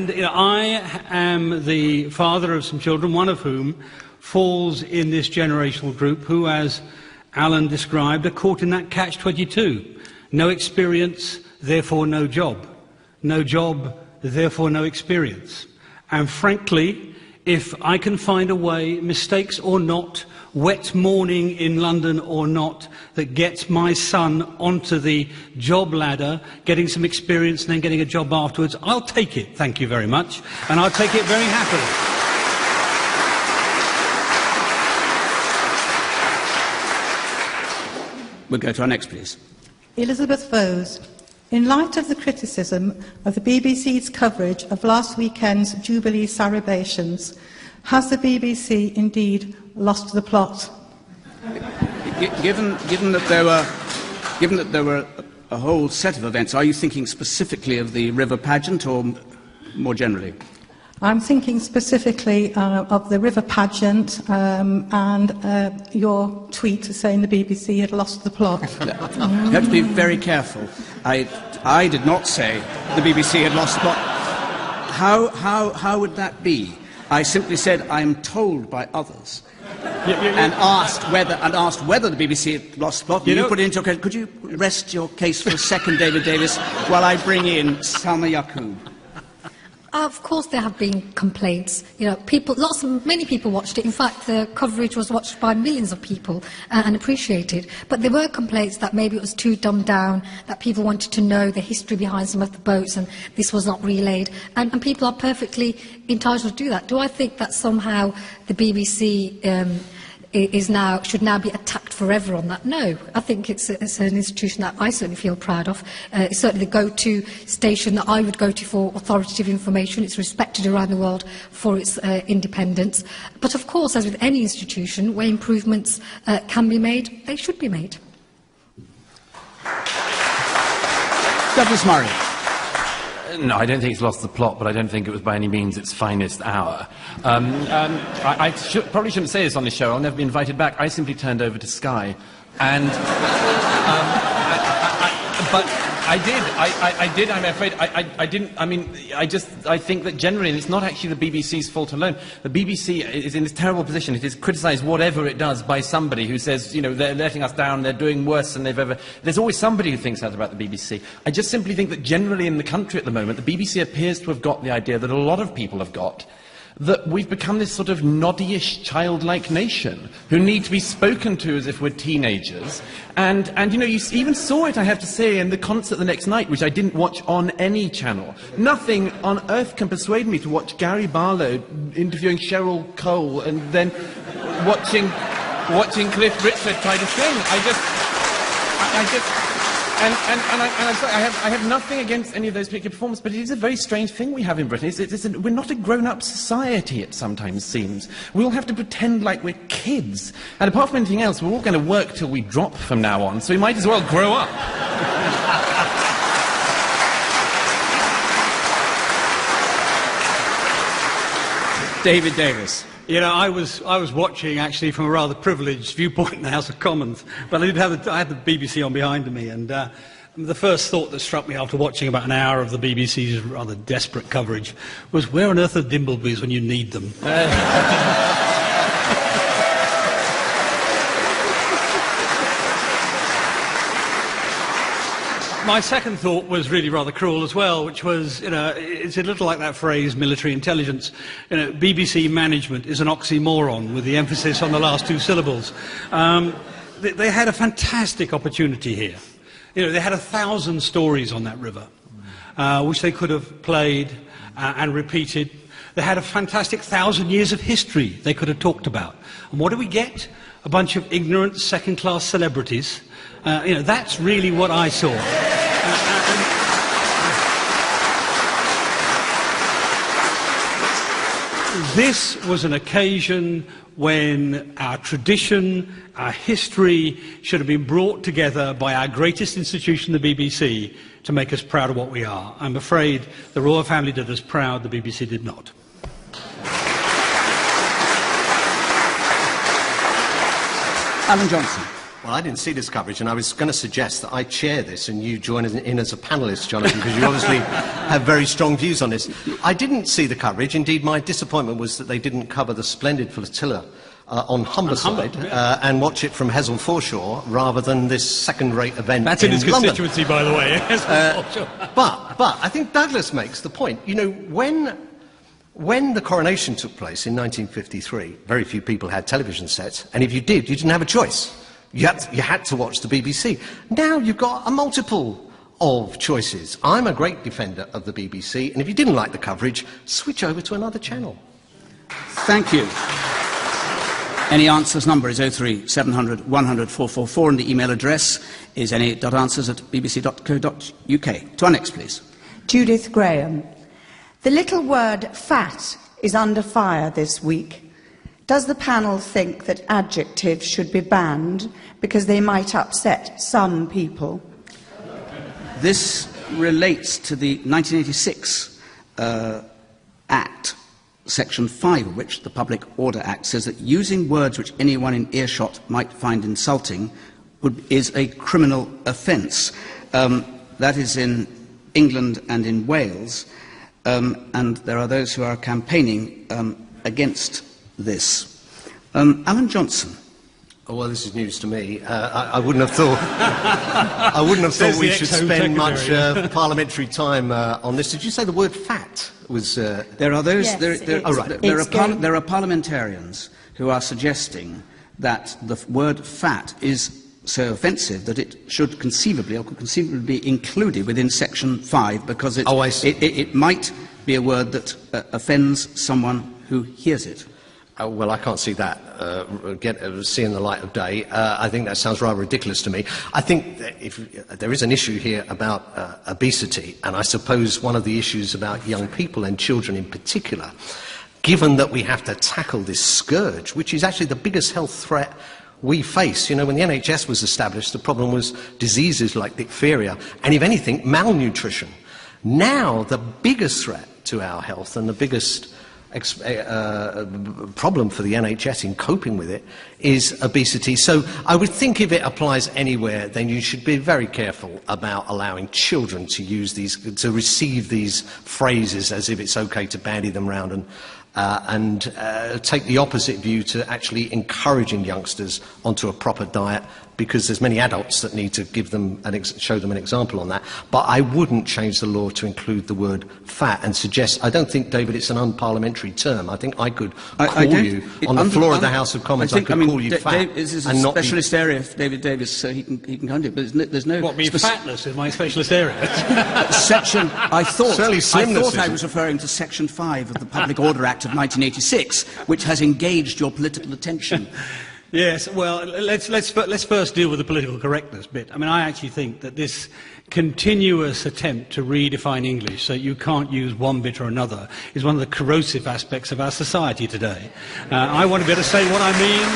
And I am the father of some children, one of whom falls in this generational group who, as Alan described, are caught in that catch-22. No experience, therefore no job. No job, therefore no experience. And frankly, if I can find a way, mistakes or not, wet morning in London or not, that gets my son onto the job ladder, getting some experience and then getting a job afterwards, I'll take it, thank you very much, and I'll take it very happily. We'll go to our next, please. Elizabeth Vose. In light of the criticism of the BBC's coverage of last weekend's Jubilee celebrations, has the BBC indeed lost the plot? Given that there were a whole set of events, are you thinking specifically of the river pageant or more generally? I'm thinking specifically of the river pageant and your tweet saying the BBC had lost the plot. You have to be very careful. I did not say the BBC had lost the plot. How would that be? I simply said I'm told by others, and asked whether the BBC had lost the plot. You put it into your case. Could you rest your case for a second, David Davis, while I bring in Salma Yaqub? Of course, there have been complaints. Many people watched it. In fact, the coverage was watched by millions of people and appreciated. But there were complaints that maybe it was too dumbed down, that people wanted to know the history behind some of the boats, and this was not relayed. And people are perfectly entitled to do that. Do I think that somehow the BBC should now be attacked forever on that? No. I think it's an institution that I certainly feel proud of. It's certainly the go-to station that I would go to for authoritative information. It's respected around the world for its independence. But of course, as with any institution, where improvements can be made, they should be made. Douglas Murray. No, I don't think it's lost the plot, but I don't think it was by any means its finest hour. I probably shouldn't say this on this show. I'll never be invited back. I simply turned over to Sky, and but I did. I'm afraid I didn't. I mean, I think that generally, and it's not actually the BBC's fault alone. The BBC is in this terrible position. It is criticised whatever it does by somebody who says, they're letting us down, they're doing worse than they've ever. There's always somebody who thinks that about the BBC. I just simply think that generally in the country at the moment, the BBC appears to have got the idea that a lot of people have got, that we've become this sort of noddyish, childlike nation who need to be spoken to as if we're teenagers. And you even saw it, I have to say, in the concert the next night, which I didn't watch on any channel. Nothing on earth can persuade me to watch Gary Barlow interviewing Cheryl Cole and then watching Cliff Richard try to sing. I'm sorry, I have nothing against any of those particular performances, but it is a very strange thing we have in Britain. We're not a grown-up society, it sometimes seems. We all have to pretend like we're kids. And apart from anything else, we're all going to work till we drop from now on, so we might as well grow up. David Davis. I was watching actually from a rather privileged viewpoint in the House of Commons, but I had the BBC on behind me, and the first thought that struck me after watching about an hour of the BBC's rather desperate coverage was, where on earth are Dimbleby's when you need them? My second thought was really rather cruel as well, which was, it's a little like that phrase, military intelligence. BBC management is an oxymoron, with the emphasis on the last two syllables. They had a fantastic opportunity here. They had 1,000 stories on that river, which they could have played and repeated. They had a fantastic 1,000 years of history they could have talked about. And what do we get? A bunch of ignorant, second-class celebrities. That's really what I saw. This was an occasion when our tradition, our history, should have been brought together by our greatest institution, the BBC, to make us proud of what we are. I'm afraid the royal family did us proud, the BBC did not. Alan Johnson. Well, I didn't see this coverage, and I was going to suggest that I chair this and you join in as a panellist, Jonathan, because you obviously have very strong views on this. I didn't see the coverage. Indeed, my disappointment was that they didn't cover the splendid flotilla on Humberside and watch it from Hessle Foreshore rather than this second-rate event That's in his London. constituency, by the way. But I think Douglas makes the point. You know, when the coronation took place in 1953, very few people had television sets, and if you did, you didn't have a choice. You had to watch the BBC. Now you've got a multiple of choices. I'm a great defender of the BBC, and if you didn't like the coverage, switch over to another channel. Thank you. Any Answers number is 03 700 100 444, and the email address is any.answers@bbc.co.uk. To our next, please. Judith Graham. The little word fat is under fire this week. Does the panel think that adjectives should be banned because they might upset some people? This relates to the 1986 Act, Section 5 of which, the Public Order Act, says that using words which anyone in earshot might find insulting is a criminal offence. That is in England and in Wales, and there are those who are campaigning against this. Alan Johnson. Oh, well, this is news to me. I wouldn't have thought. I wouldn't have thought we should spend much parliamentary time on this. Did you say the word "fat" was? There are those. Yes, there are parliamentarians who are suggesting that the word "fat" is so offensive that it should conceivably be included within Section 5 because it might be a word that offends someone who hears it. Well, I can't see that seeing the light of day. I think that sounds rather ridiculous to me. I think that if there is an issue here about obesity, and I suppose one of the issues about young people and children in particular, given that we have to tackle this scourge, which is actually the biggest health threat we face. You know, when the NHS was established, the problem was diseases like diphtheria, and if anything, malnutrition. Now, the biggest threat to our health and the biggest problem for the NHS in coping with it is obesity. So I would think if it applies anywhere, then you should be very careful about allowing children to use these, to receive these phrases as if it's okay to bandy them around and take the opposite view to actually encouraging youngsters onto a proper diet, because there's many adults that need to give them show them an example on that. But I wouldn't change the law to include the word fat and suggest. I don't think, David, it's an unparliamentary term. I think I could call you on the floor of the House of Commons. I could call you fat. This is a specialist area for David Davis, so he can come to it. But there's no. What, being fatness is my specialist area? Section. I thought I is was referring to Section 5 of the Public Order Act of 1986, which has engaged your political attention. Yes, well, let's first deal with the political correctness bit. I mean, I actually think that this continuous attempt to redefine English so you can't use one bit or another is one of the corrosive aspects of our society today. I want to be able to say what I mean.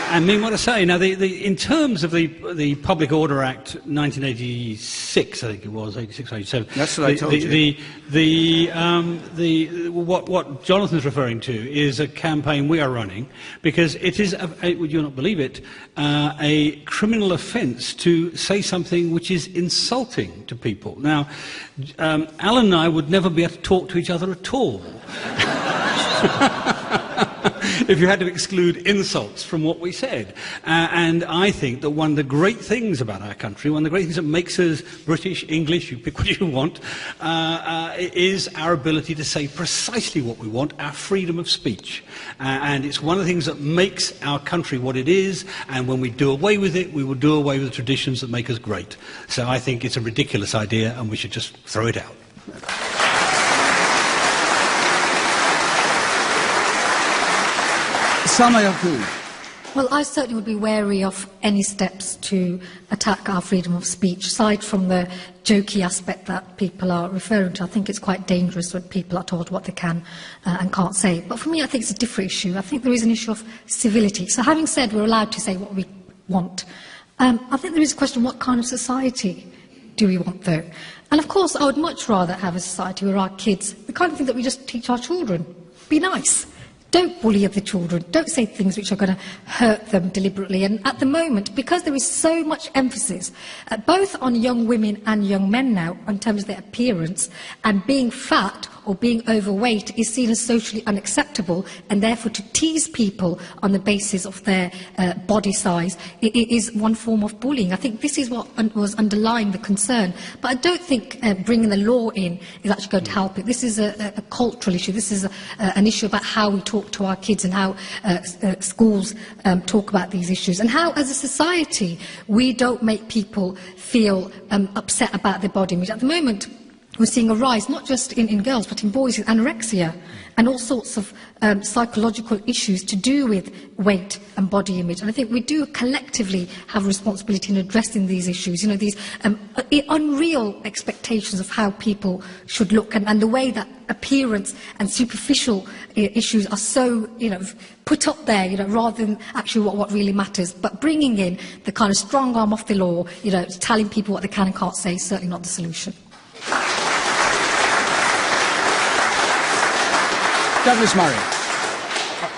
I mean what I say. Now, in terms of the Public Order Act 1986, I think it was, 86, 87. That's what I told you. What Jonathan's referring to is a campaign we are running because it is, would you not believe it, a criminal offence to say something which is insulting to people. Now, Alan and I would never be able to talk to each other at all. If you had to exclude insults from what we said. And I think that one of the great things about our country, one of the great things that makes us British, English, you pick what you want, is our ability to say precisely what we want, our freedom of speech. And it's one of the things that makes our country what it is, and when we do away with it, we will do away with the traditions that make us great. So I think it's a ridiculous idea, and we should just throw it out. Salma Yaqub. Well, I certainly would be wary of any steps to attack our freedom of speech, aside from the jokey aspect that people are referring to. I think it's quite dangerous when people are told what they can and can't say. But for me, I think it's a different issue. I think there is an issue of civility. So having said we're allowed to say what we want, I think there is a question, what kind of society do we want, though? And of course, I would much rather have a society where our kids, the kind of thing that we just teach our children, be nice. don't bully other children, don't say things which are going to hurt them deliberately. And at the moment, because there is so much emphasis, both on young women and young men now, in terms of their appearance, and being fat or being overweight is seen as socially unacceptable, and therefore to tease people on the basis of their body size it is one form of bullying. I think this is what was underlying the concern. But I don't think bringing the law in is actually going to help it. This is a cultural issue. This is an issue about how we talk to our kids and how schools talk about these issues, and how, as a society, we don't make people feel upset about their body image. At the moment, we're seeing a rise, not just in girls, but in boys, with anorexia and all sorts of psychological issues to do with weight and body image. And I think we do collectively have a responsibility in addressing these issues, you know, these unreal expectations of how people should look, and the way that appearance and superficial issues are so, you know, put up there, you know, rather than actually what really matters. But bringing in the kind of strong arm of the law, you know, telling people what they can and can't say, is certainly not the solution. Douglas Murray.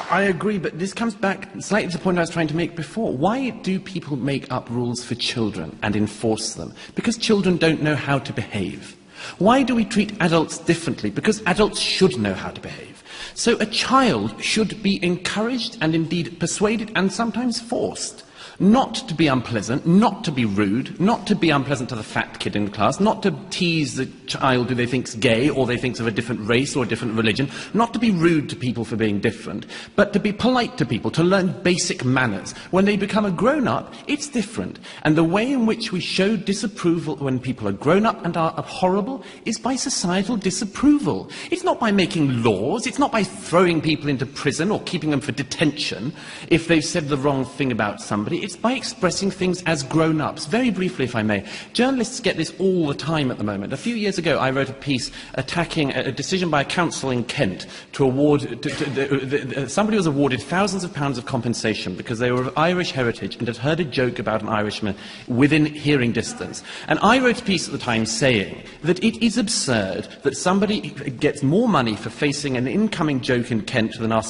I agree, but this comes back slightly to the point I was trying to make before. Why do people make up rules for children and enforce them? Because children don't know how to behave. Why do we treat adults differently? Because adults should know how to behave. So a child should be encouraged and indeed persuaded and sometimes forced not to be unpleasant, not to be rude, not to be unpleasant to the fat kid in the class, not to tease the child who they think's gay or they think's of a different race or a different religion, not to be rude to people for being different, but to be polite to people, to learn basic manners. When they become a grown-up, it's different. And the way in which we show disapproval when people are grown-up and are horrible is by societal disapproval. It's not by making laws, it's not by throwing people into prison or keeping them for detention if they've said the wrong thing about somebody. It's by expressing things as grown-ups. Very briefly, if I may. Journalists get this all the time at the moment. A few years ago, I wrote a piece attacking a decision by a council in Kent to award... somebody was awarded thousands of pounds of compensation because they were of Irish heritage and had heard a joke about an Irishman within hearing distance. And I wrote a piece at the time saying that it is absurd that somebody gets more money for facing an incoming joke in Kent than our